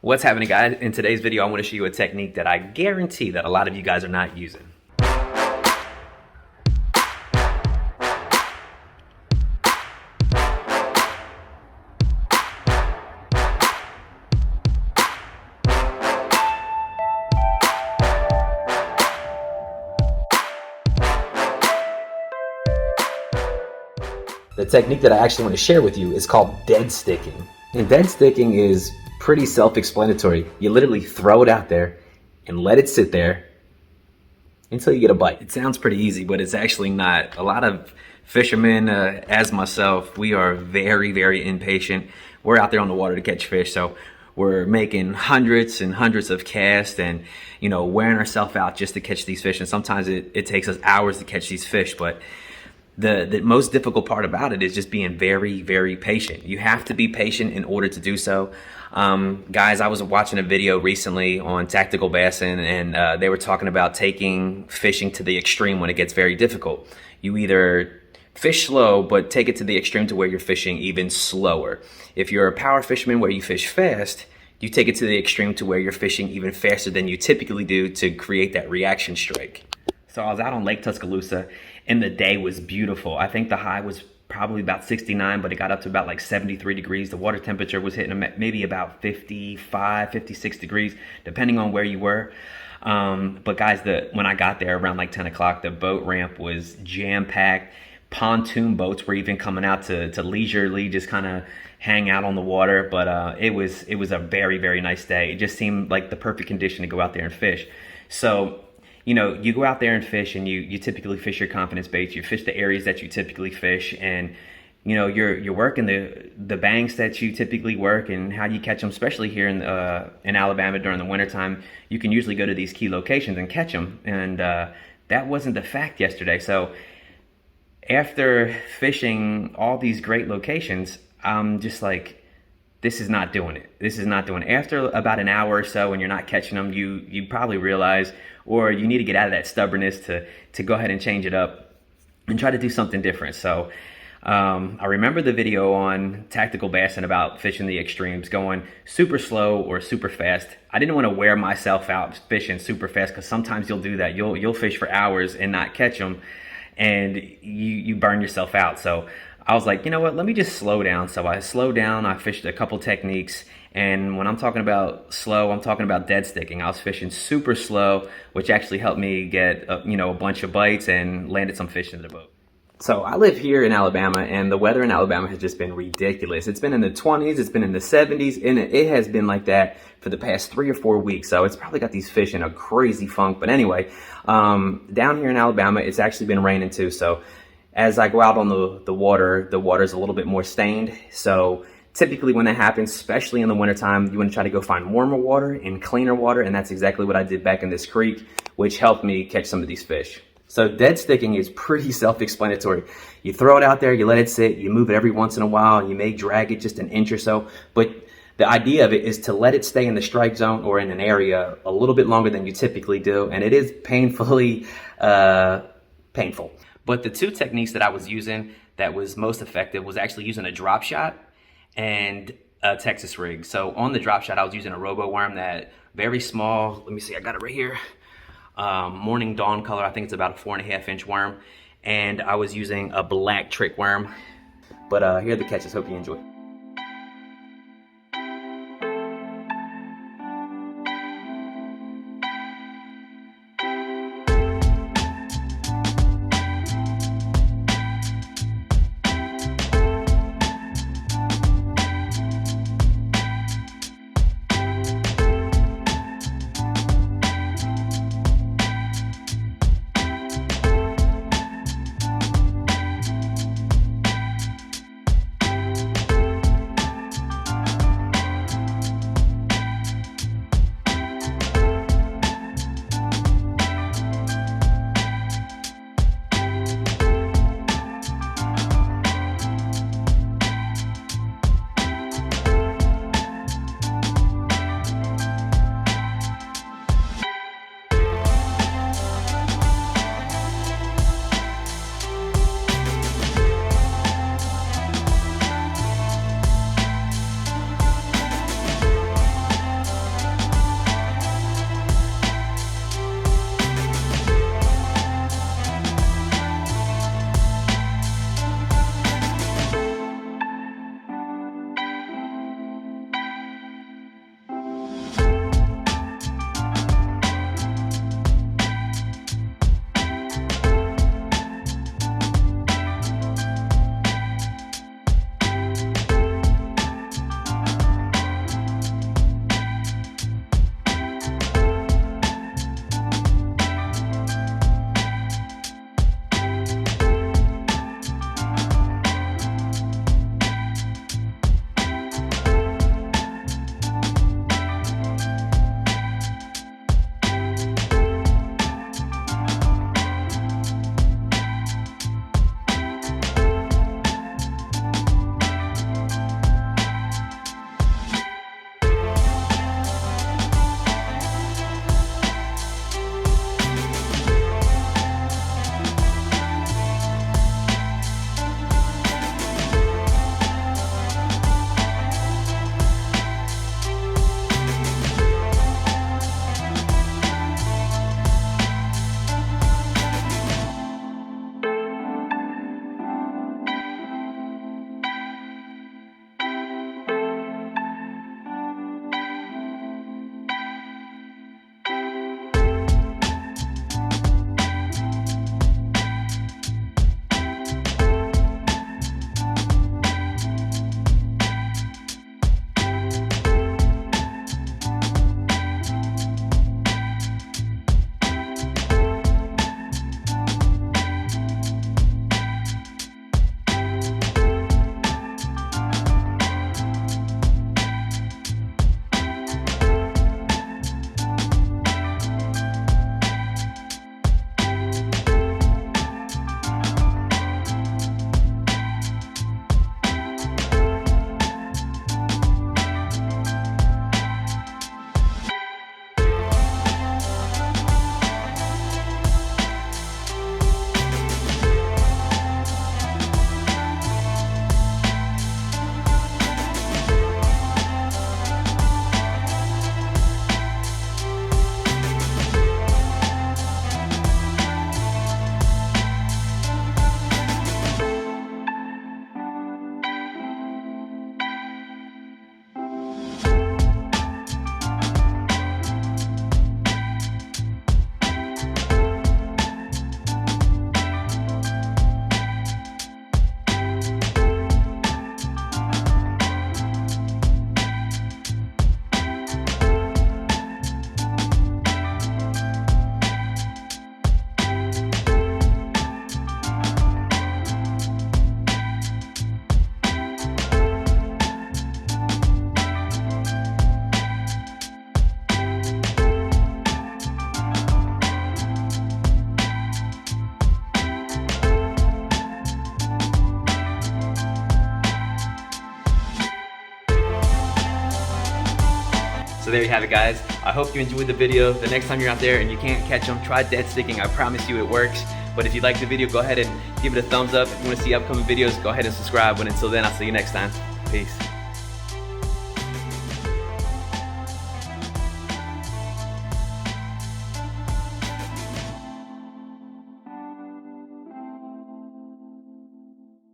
What's happening, guys? In today's video, I want to show you a technique that I guarantee that a lot of you guys are not using. The technique that I actually want to share with you is called dead sticking. And dead sticking is pretty self-explanatory. You literally throw it out there and let it sit there until you get a bite. It sounds pretty easy, but it's actually not. A lot of fishermen, as myself, we are very, very impatient. We're out there on the water to catch fish, so we're making hundreds and hundreds of casts and, you know, wearing ourselves out just to catch these fish. And sometimes it takes us hours to catch these fish, but the most difficult part about it is just being very, very patient. You have to be patient in order to do so. Guys, I was watching a video recently on Tactical Bassn, and they were talking about taking fishing to the extreme when it gets very difficult. You either fish slow, but take it to the extreme to where you're fishing even slower. If you're a power fisherman where you fish fast, you take it to the extreme to where you're fishing even faster than you typically do to create that reaction strike. So I was out on Lake Tuscaloosa and the day was beautiful. I think the high was probably about 69, but it got up to about like 73 degrees. The water temperature was hitting maybe about 55, 56 degrees, depending on where you were. But guys, when I got there around like 10 o'clock, the boat ramp was jam-packed. Pontoon boats were even coming out to leisurely just kind of hang out on the water. But it was a very, very nice day. It just seemed like the perfect condition to go out there and fish. So, you know, you go out there and fish, and you typically fish your confidence baits. You fish the areas that you typically fish, and you know you're working the banks that you typically work and how you catch them. Especially here in Alabama during the wintertime, you can usually go to these key locations and catch them, and that wasn't the fact yesterday. So after fishing all these great locations, I'm just like, this is not doing it. This is not doing it. After about an hour or so, when you're not catching them, you probably realize, or you need to get out of that stubbornness to go ahead and change it up and try to do something different. So I remember the video on Tactical Bassn about fishing the extremes, going super slow or super fast. I didn't want to wear myself out fishing super fast, because sometimes you'll do that. You'll fish for hours and not catch them, and you burn yourself out. So I was like, you know what, let me just slow down. So I slowed down, I fished a couple techniques, and when I'm talking about slow, I'm talking about dead sticking. I was fishing super slow, which actually helped me get a bunch of bites and landed some fish in the boat. So I live here in Alabama, and the weather in Alabama has just been ridiculous. It's been in the 20s, it's been in the 70s, and it has been like that for the past 3 or 4 weeks. So it's probably got these fish in a crazy funk. But anyway, down here in Alabama, it's actually been raining too. So as I go out on the water is a little bit more stained. So typically when that happens, especially in the wintertime, you want to try to go find warmer water and cleaner water. And that's exactly what I did back in this creek, which helped me catch some of these fish. So dead sticking is pretty self-explanatory. You throw it out there, you let it sit, you move it every once in a while, you may drag it just an inch or so. But the idea of it is to let it stay in the strike zone or in an area a little bit longer than you typically do. And it is painfully painful. But the two techniques that I was using that was most effective was actually using a drop shot and a Texas rig. So on the drop shot, I was using a robo worm, that very small, let me see, I got it right here. Morning Dawn color, I think it's about a 4.5 inch worm. And I was using a black trick worm. But here are the catches, hope you enjoy. So there you have it, guys. I hope you enjoyed the video. The next time you're out there and you can't catch them, try dead sticking. I promise you it works. But if you like the video, go ahead and give it a thumbs up. If you want to see upcoming videos, go ahead and subscribe. But until then, I'll see you next time. Peace.